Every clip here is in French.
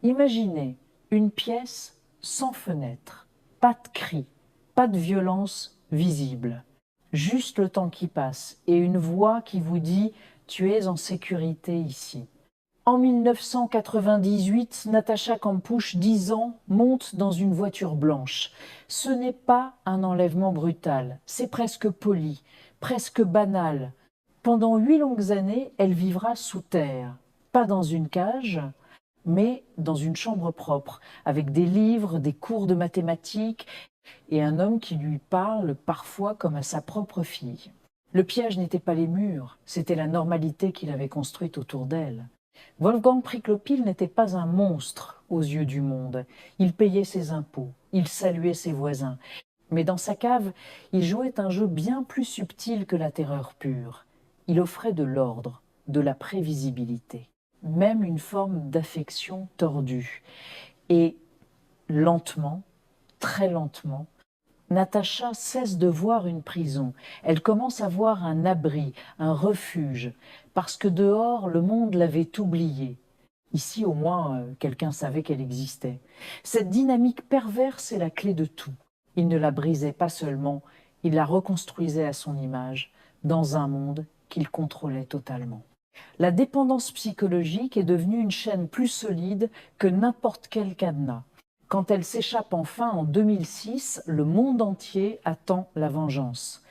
Imaginez une pièce sans fenêtre, pas de cris, pas de violence visible, juste le temps qui passe et une voix qui vous dit « tu es en sécurité ici ». En 1998, Natacha Kampusch, 10 ans, monte dans une voiture blanche. Ce n'est pas un enlèvement brutal, c'est presque poli, presque banal. Pendant 8 longues années, elle vivra sous terre, pas dans une cage, mais dans une chambre propre, avec des livres, des cours de mathématiques et un homme qui lui parle parfois comme à sa propre fille. Le piège n'était pas les murs, c'était la normalité qu'il avait construite autour d'elle. Wolfgang Priklopil n'était pas un monstre aux yeux du monde. Il payait ses impôts, il saluait ses voisins. Mais dans sa cave, il jouait un jeu bien plus subtil que la terreur pure. Il offrait de l'ordre, de la prévisibilité, même une forme d'affection tordue. Et lentement, très lentement, Natacha cesse de voir une prison. Elle commence à voir un abri, un refuge, parce que dehors, le monde l'avait oubliée. Ici, au moins, quelqu'un savait qu'elle existait. Cette dynamique perverse est la clé de tout. Il ne la brisait pas seulement, il la reconstruisait à son image, dans un monde qu'il contrôlait totalement. La dépendance psychologique est devenue une chaîne plus solide que n'importe quel cadenas. Quand elle s'échappe enfin en 2006, le monde entier attend la vengeance.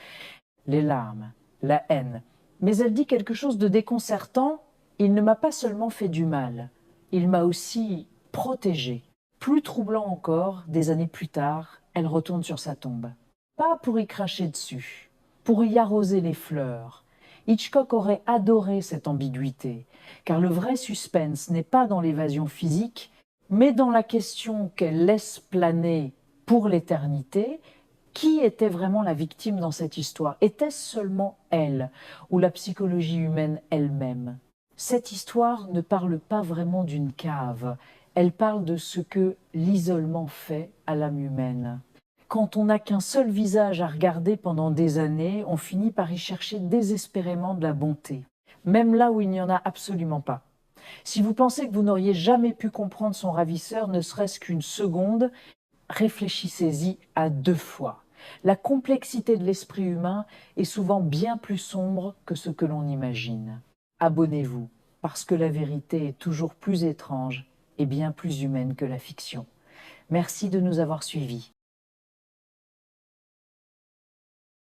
Les larmes, la haine. Mais elle dit quelque chose de déconcertant. Il ne m'a pas seulement fait du mal, il m'a aussi protégée. Plus troublant encore, des années plus tard, elle retourne sur sa tombe. Pas pour y cracher dessus, pour y arroser les fleurs. Hitchcock aurait adoré cette ambiguïté, car le vrai suspense n'est pas dans l'évasion physique, mais dans la question qu'elle laisse planer pour l'éternité. Qui était vraiment la victime dans cette histoire? Était-ce seulement elle, ou la psychologie humaine elle-même? Cette histoire ne parle pas vraiment d'une cave, elle parle de ce que l'isolement fait à l'âme humaine. Quand on n'a qu'un seul visage à regarder pendant des années, on finit par y chercher désespérément de la bonté, même là où il n'y en a absolument pas. Si vous pensez que vous n'auriez jamais pu comprendre son ravisseur, ne serait-ce qu'une seconde, réfléchissez-y à 2 fois. La complexité de l'esprit humain est souvent bien plus sombre que ce que l'on imagine. Abonnez-vous, parce que la vérité est toujours plus étrange et bien plus humaine que la fiction. Merci de nous avoir suivis.